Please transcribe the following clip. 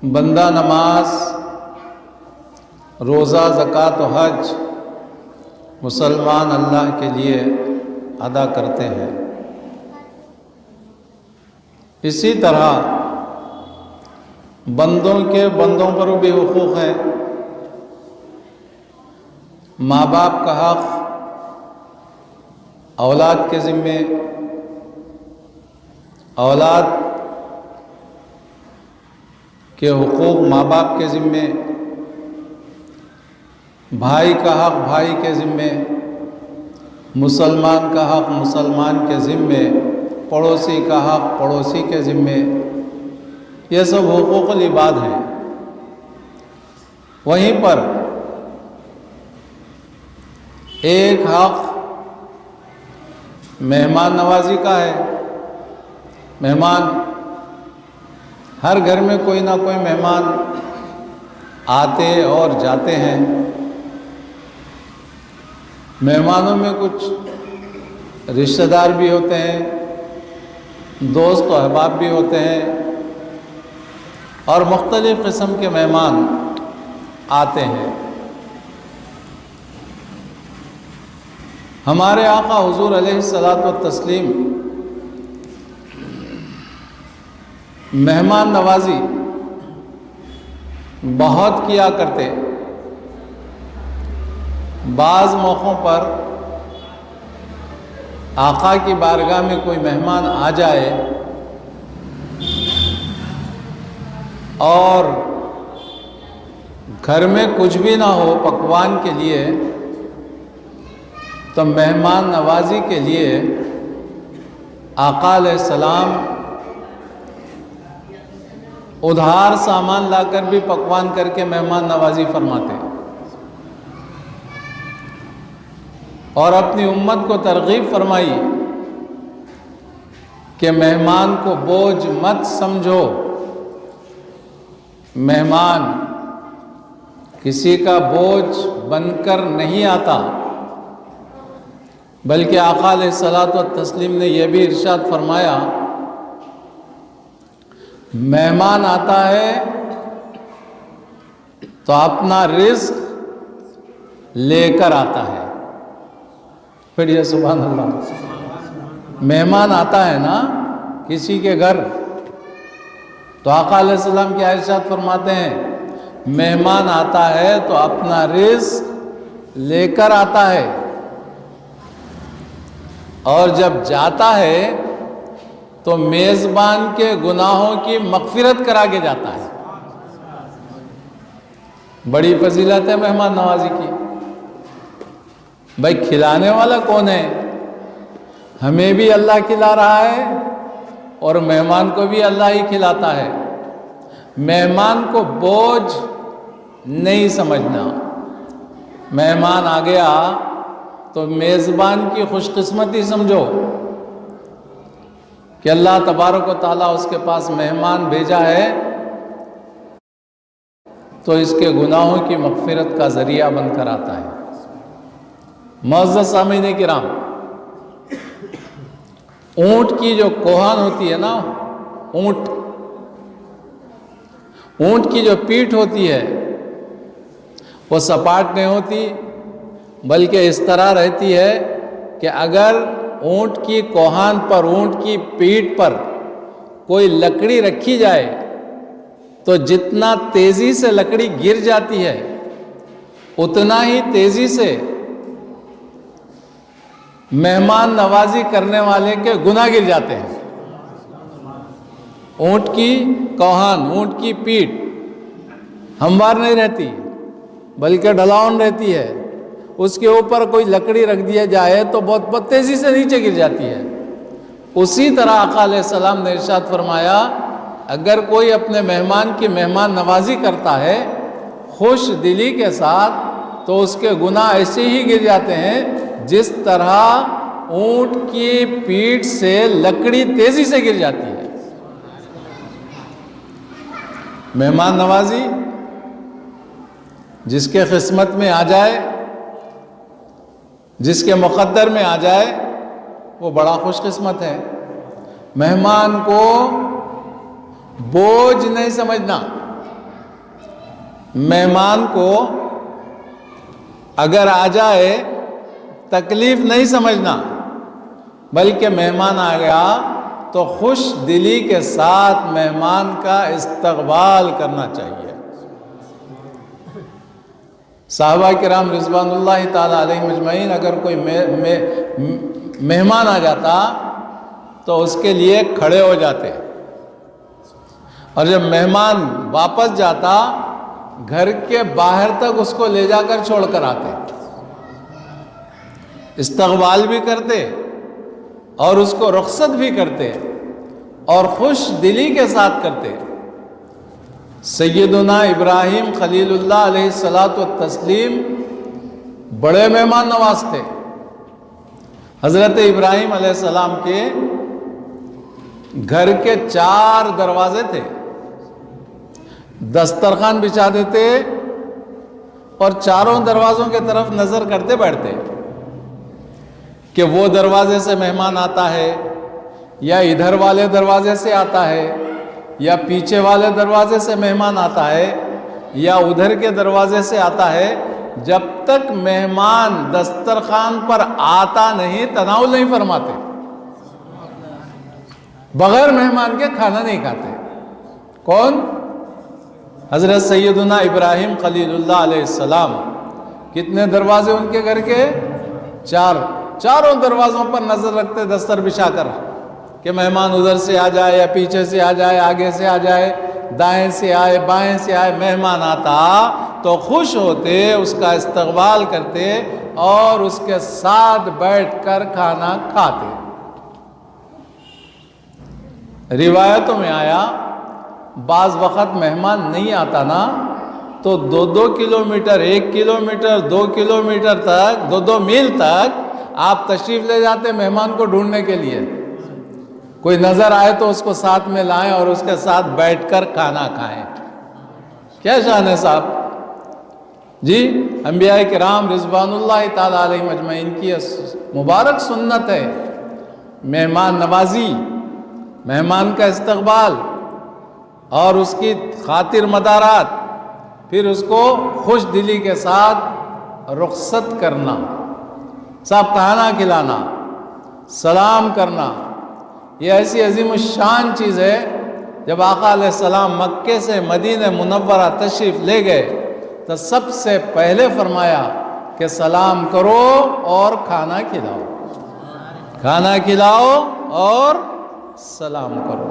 بندہ نماز، روزہ، زکوٰۃ و حج مسلمان اللہ کے لیے ادا کرتے ہیں، اسی طرح بندوں پر بھی حقوق ہیں۔ ماں باپ کا حق اولاد کے ذمے، اولاد کے حقوق ماں باپ کے ذمے، بھائی کا حق بھائی کے ذمے، مسلمان کا حق مسلمان کے ذمے، پڑوسی کا حق پڑوسی کے ذمے، یہ سب حقوق العباد ہیں۔ وہیں پر ایک حق مہمان نوازی کا ہے۔ مہمان، ہر گھر میں کوئی نہ کوئی مہمان آتے اور جاتے ہیں۔ مہمانوں میں کچھ رشتہ دار بھی ہوتے ہیں، دوست و احباب بھی ہوتے ہیں، اور مختلف قسم کے مہمان آتے ہیں۔ ہمارے آقا حضور علیہ الصلاۃ والتسلیم مہمان نوازی بہت کیا کرتے۔ بعض موقعوں پر آقا کی بارگاہ میں کوئی مہمان آ جائے اور گھر میں کچھ بھی نہ ہو پکوان کے لیے، تو مہمان نوازی کے لیے آقا علیہ السلام ادھار سامان لا کر بھی پکوان کر کے مہمان نوازی فرماتے، اور اپنی امت کو ترغیب فرمائی کہ مہمان کو بوجھ مت سمجھو۔ مہمان کسی کا بوجھ بن کر نہیں آتا، بلکہ آقا علیہ الصلاۃ والتسلیم نے یہ بھی ارشاد فرمایا، مہمان آتا ہے تو اپنا رزق لے کر آتا ہے۔ پھر یہ سبحان اللہ، مہمان آتا ہے نا کسی کے گھر، تو آقا علیہ السلام کیا ارشاد فرماتے ہیں، مہمان آتا ہے تو اپنا رزق لے کر آتا ہے، اور جب جاتا ہے تو میزبان کے گناہوں کی مغفرت کرا کے جاتا ہے۔ بڑی فضیلت ہے مہمان نوازی کی۔ بھائی کھلانے والا کون ہے؟ ہمیں بھی اللہ کھلا رہا ہے اور مہمان کو بھی اللہ ہی کھلاتا ہے۔ مہمان کو بوجھ نہیں سمجھنا۔ مہمان آ گیا تو میزبان کی خوش قسمتی سمجھو کہ اللہ تبارک و تعالیٰ اس کے پاس مہمان بھیجا ہے تو اس کے گناہوں کی مغفرت کا ذریعہ بن کر آتا ہے۔ معزز سامعین کرام، اونٹ کی جو کوہان ہوتی ہے نا، اونٹ کی جو پیٹھ ہوتی ہے وہ سپاٹ نہیں ہوتی، بلکہ اس طرح رہتی ہے کہ اگر اونٹ کی کوہان پر، اونٹ کی پیٹھ پر کوئی لکڑی رکھی جائے تو جتنا تیزی سے لکڑی گر جاتی ہے اتنا ہی تیزی سے مہمان نوازی کرنے والے کے گناہ گر جاتے ہیں۔ اونٹ کی کوہان، اونٹ کی پیٹھ ہموار نہیں رہتی بلکہ ڈھلاؤن رہتی ہے، اس کے اوپر کوئی لکڑی رکھ دیا جائے تو بہت تیزی سے نیچے گر جاتی ہے۔ اسی طرح آقا علیہ السلام نے ارشاد فرمایا، اگر کوئی اپنے مہمان کی مہمان نوازی کرتا ہے خوش دلی کے ساتھ تو اس کے گناہ ایسے ہی گر جاتے ہیں جس طرح اونٹ کی پیٹھ سے لکڑی تیزی سے گر جاتی ہے۔ مہمان نوازی جس کے قسمت میں آ جائے، جس کے مقدر میں آ جائے، وہ بڑا خوش قسمت ہے۔ مہمان کو بوجھ نہیں سمجھنا۔ مہمان کو اگر آ جائے تکلیف نہیں سمجھنا، بلکہ مہمان آ گیا تو خوش دلی کے ساتھ مہمان کا استقبال کرنا چاہیے۔ صحابہ کرام رضوان اللہ تعالیٰ علیہ مجمعین اگر کوئی مہمان آ جاتا تو اس کے لیے کھڑے ہو جاتے، اور جب مہمان واپس جاتا گھر کے باہر تک اس کو لے جا کر چھوڑ کر آتے، استقبال بھی کرتے اور اس کو رخصت بھی کرتے اور خوش دلی کے ساتھ کرتے۔ سیدنا ابراہیم خلیل اللہ علیہ الصلاۃ والتسلیم بڑے مہمان نواز تھے۔ حضرت ابراہیم علیہ السلام کے گھر کے 4 دروازے تھے، دسترخوان بچھا دیتے اور چاروں دروازوں کی طرف نظر کرتے بیٹھتے کہ وہ دروازے سے مہمان آتا ہے یا ادھر والے دروازے سے آتا ہے یا پیچھے والے دروازے سے مہمان آتا ہے یا ادھر کے دروازے سے آتا ہے۔ جب تک مہمان دسترخوان پر آتا نہیں تناول نہیں فرماتے، بغیر مہمان کے کھانا نہیں کھاتے۔ کون؟ حضرت سیدنا ابراہیم خلیل اللہ علیہ السلام۔ کتنے دروازے ان کے گھر کے؟ 4۔ چاروں دروازوں پر نظر رکھتے دستر بچھا کر کہ مہمان ادھر سے آ جائے یا پیچھے سے آ جائے، آگے سے آ جائے، دائیں سے آئے، بائیں سے آئے، مہمان آتا تو خوش ہوتے، اس کا استقبال کرتے اور اس کے ساتھ بیٹھ کر کھانا کھاتے۔ روایتوں میں آیا بعض وقت مہمان نہیں آتا نا تو 2 کلومیٹر، 1 کلومیٹر، 2 کلومیٹر تک، 2 میل تک آپ تشریف لے جاتے مہمان کو ڈھونڈنے کے لیے۔ کوئی نظر آئے تو اس کو ساتھ میں لائیں اور اس کے ساتھ بیٹھ کر کھانا کھائیں۔ کیا شان ہے صاحب جی! انبیاء کرام رضوان اللہ تعالیٰ علیہ مجمعین کی مبارک سنت ہے مہمان نوازی، مہمان کا استقبال اور اس کی خاطر مدارات، پھر اس کو خوش دلی کے ساتھ رخصت کرنا، صاحب کھانا کھلانا، سلام کرنا۔ یہ ایسی عظیم الشان چیز ہے۔ جب آقا علیہ السلام مکے سے مدینہ منورہ تشریف لے گئے تو سب سے پہلے فرمایا کہ سلام کرو اور کھانا کھلاؤ، کھانا کھلاؤ اور سلام کرو۔